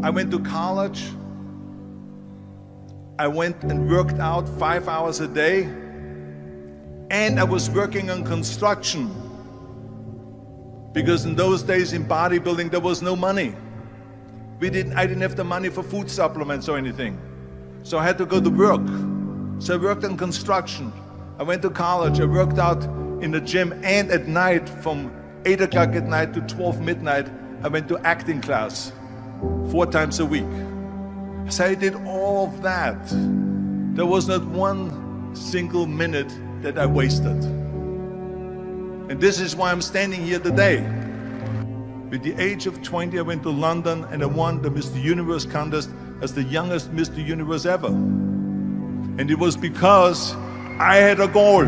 I went to college. I went and worked out 5 hours a day. And I was working on construction. Because in those days in bodybuilding, there was no money. I didn't have the money for food supplements or anything. So I had to go to work. So I worked on construction. I went to college. I worked out in the gym. And at night, from 8 o'clock at night to 12 midnight, I went to acting class 4 times a week. So I did all of that. There was not one single minute that I wasted. And this is why I'm standing here today. At the age of 20, I went to London and I won the Mr. Universe contest as the youngest Mr. Universe ever. And it was because I had a goal.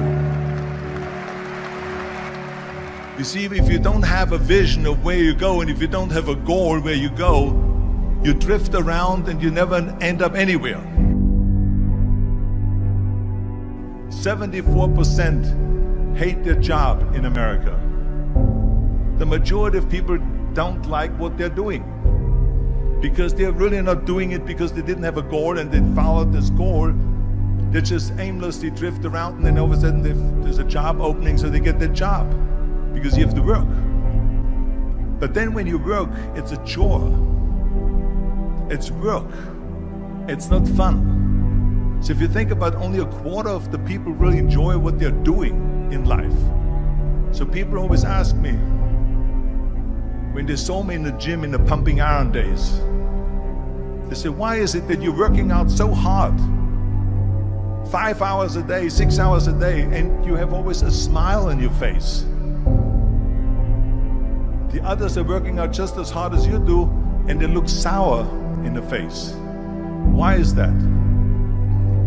You see, if you don't have a vision of where you go, and if you don't have a goal where you go, you drift around and you never end up anywhere. 74% hate their job in America. The majority of people don't like what they're doing because they're really not doing it because they didn't have a goal and they followed this goal. They just aimlessly drift around and then all of a sudden there's a job opening, so they get that job because you have to work. But then when you work, it's a chore. It's work. It's not fun. So if you think about, only a quarter of the people really enjoy what they're doing in life. So people always ask me, when they saw me in the gym in the pumping iron days, they say, why is it that you're working out so hard? 5 hours a day, 6 hours a day, and you have always a smile on your face. The others are working out just as hard as you do, and they look sour in the face. Why is that?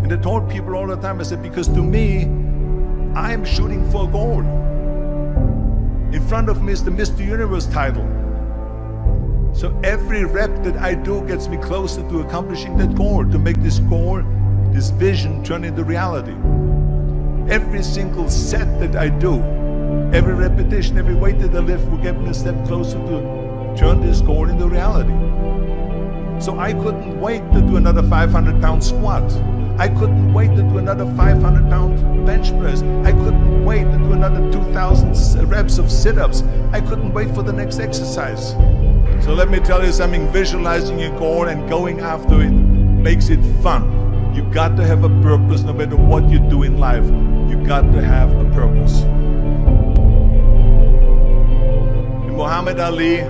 And I told people all the time, I said, because to me, I'm shooting for a goal. In front of me is the Mr. Universe title. So every rep that I do gets me closer to accomplishing that goal, to make this goal, this vision turn into reality. Every single set that I do, every repetition, every weight that I lift will get me a step closer to turn this goal into reality. So I couldn't wait to do another 500-pound squat. I couldn't wait to do another 500-pound bench press. I couldn't wait to do another 2,000 reps of sit-ups. I couldn't wait for the next exercise. So let me tell you something, visualizing your goal and going after it makes it fun. You got to have a purpose no matter what you do in life. You got to have a purpose. Muhammad Ali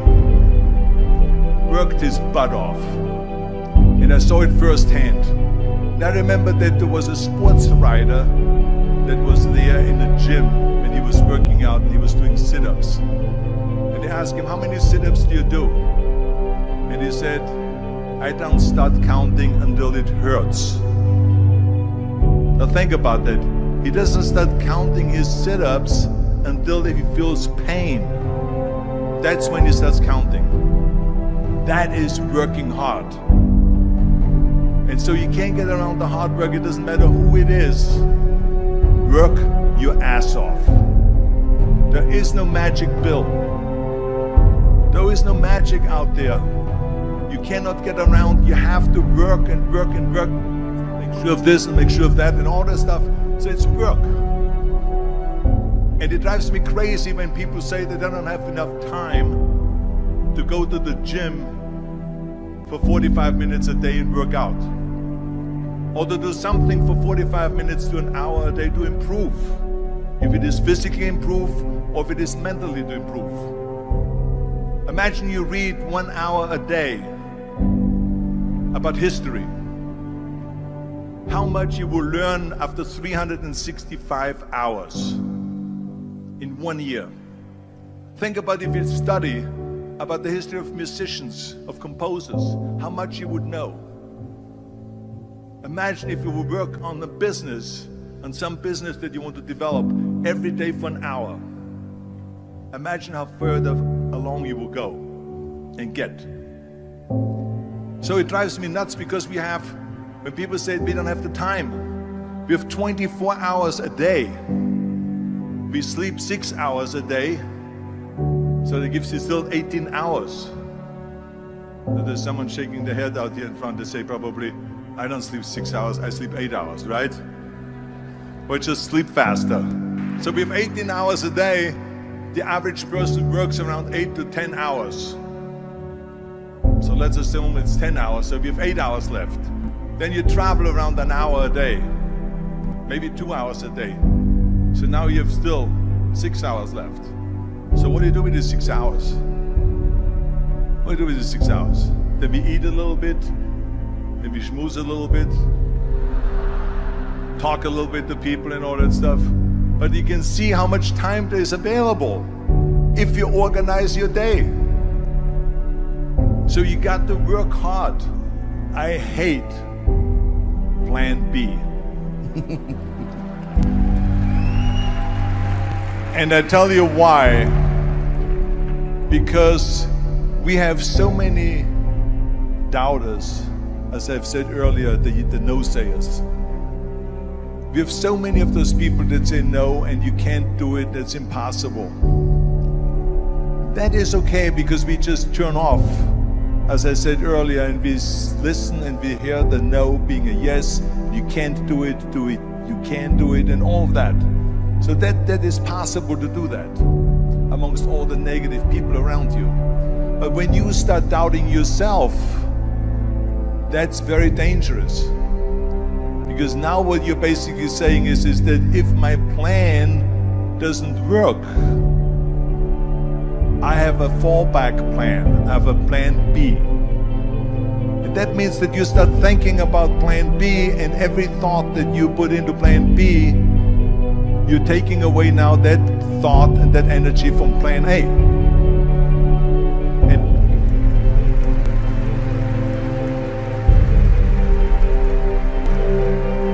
worked his butt off, and I saw it firsthand. And I remember that there was a sports writer that was there in the gym when he was working out and he was doing sit-ups. And they asked him, how many sit-ups do you do? And he said, I don't start counting until it hurts. Now think about that. He doesn't start counting his sit-ups until he feels pain. That's when he starts counting. That is working hard. And so you can't get around the hard work. It doesn't matter who it is. Work your ass off. There is no magic pill. There is no magic out there. You cannot get around. You have to work and work and work. Make sure of this and make sure of that and all that stuff. So it's work. And it drives me crazy when people say that they don't have enough time to go to the gym for 45 minutes a day and work out. Or to do something for 45 minutes to an hour a day to improve. If it is physically improve or if it is mentally to improve. Imagine you read 1 hour a day about history. How much you will learn after 365 hours in 1 year. Think about if you study about the history of musicians, of composers, how much you would know. Imagine if you would work on a business, on some business that you want to develop every day for an hour. Imagine how further along you will go and get. So it drives me nuts because when people say we don't have the time, we have 24 hours a day. We sleep 6 hours a day, so that gives you still 18 hours. There's someone shaking their head out here in front. They say probably, I don't sleep 6 hours, I sleep 8 hours, right? Or just sleep faster. So we have 18 hours a day. The average person works around 8 to 10 hours. So let's assume it's 10 hours, so we have 8 hours left. Then you travel around an hour a day, maybe 2 hours a day. So now you have still 6 hours left. So what do you do with these 6 hours? What do you do with these 6 hours? Then we eat a little bit, then we schmooze a little bit, talk a little bit to people and all that stuff. But you can see how much time there is available if you organize your day. So you got to work hard. I hate plan B. And I tell you why. Because we have so many doubters, as I've said earlier, the no-sayers. We have so many of those people that say no and you can't do it, that's impossible. That is okay because we just turn off, as I said earlier, and we listen and we hear the no being a yes. You can't do it, you can do it, and all of that. So that is possible to do that amongst all the negative people around you. But when you start doubting yourself, that's very dangerous. Because now what you're basically saying is that if my plan doesn't work, I have a fallback plan, I have a plan B. And that means that you start thinking about plan B, and every thought that you put into plan B, you're taking away now that thought and that energy from plan A.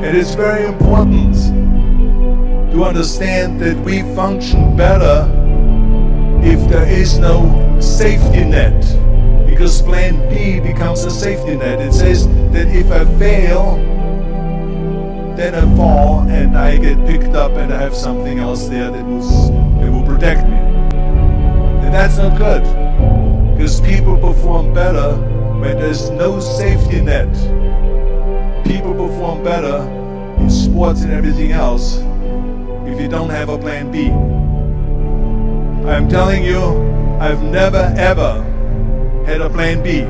It is very important to understand that we function better if there is no safety net, because plan B becomes a safety net. It says that if I fail, then I fall and I get picked up and I have something else there that will protect me. And that's not good, because people perform better when there's no safety net. People perform better in sports and everything else if you don't have a plan B. I'm telling you, I've never ever had a plan B.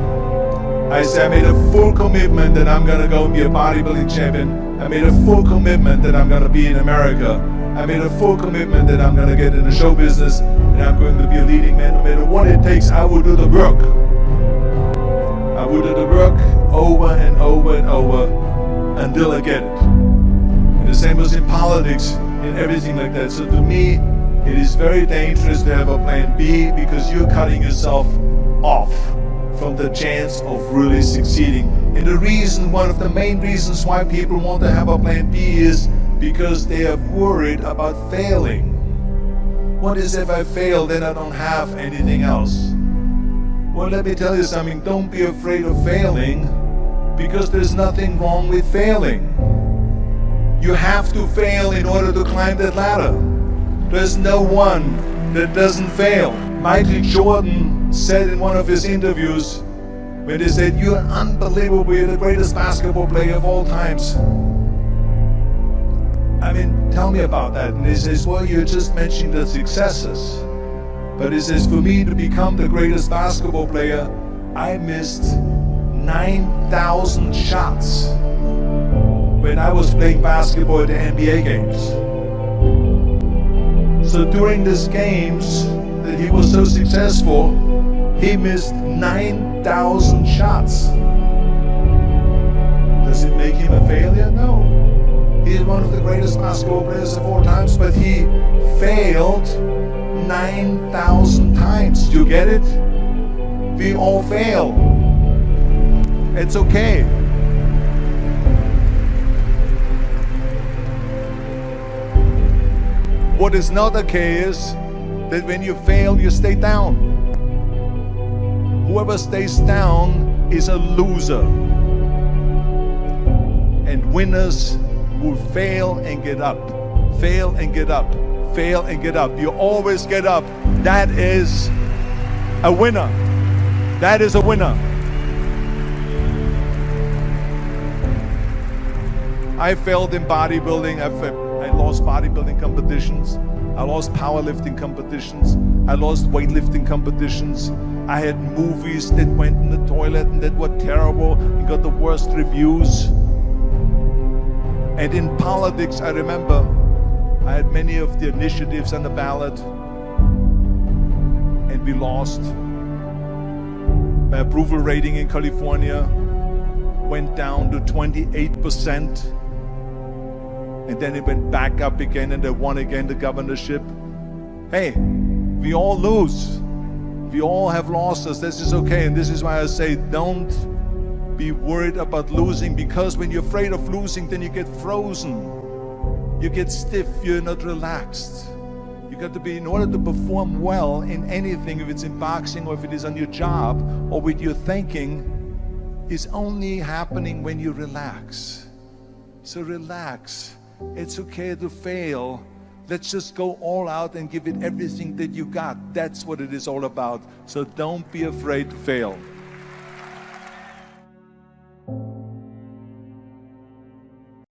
I made a full commitment that I'm gonna go and be a bodybuilding champion. I made a full commitment that I'm gonna be in America. I made a full commitment that I'm gonna get in the show business and I'm going to be a leading man. No matter what it takes, I will do the work. I will do the work over and over and over until I get it. And the same was in politics and everything like that. So to me, it is very dangerous to have a plan B, because you're cutting yourself off from the chance of really succeeding. And the reason, one of the main reasons why people want to have a plan B is because they are worried about failing. What is if I fail, then I don't have anything else? Well, let me tell you something, don't be afraid of failing, because there's nothing wrong with failing. You have to fail in order to climb that ladder. There's no one that doesn't fail. Michael Jordan said in one of his interviews, when they said, "You're unbelievable, you're the greatest basketball player of all times." I mean, tell me about that. And he says, well, you're just mentioning the successes. But he says, for me to become the greatest basketball player, I missed 9,000 shots when I was playing basketball at the NBA games. So during these games that he was so successful, he missed 9,000 shots. Does it make him a failure? No. He is one of the greatest basketball players of all times, but he failed 9,000 times. Do you get it? We all fail. It's okay. What is not okay is that when you fail, you stay down. Whoever stays down is a loser. And winners will fail and get up. Fail and get up. Fail and get up. You always get up. That is a winner. That is a winner. I failed in bodybuilding. I lost bodybuilding competitions. I lost powerlifting competitions. I lost weightlifting competitions. I had movies that went in the toilet and that were terrible and got the worst reviews. And in politics, I remember I had many of the initiatives on the ballot, and we lost. My approval rating in California went down to 28%, and then it went back up again, and I won again the governorship. Hey, we all lose. We all have losses. This is okay, and this is why I say don't be worried about losing, because when you're afraid of losing, then you get frozen. You get stiff, you're not relaxed. You got to be, in order to perform well in anything, if it's in boxing or if it is on your job or with your thinking, is only happening when you relax. So relax. It's okay to fail. Let's just go all out and give it everything that you got. That's what it is all about. So don't be afraid to fail.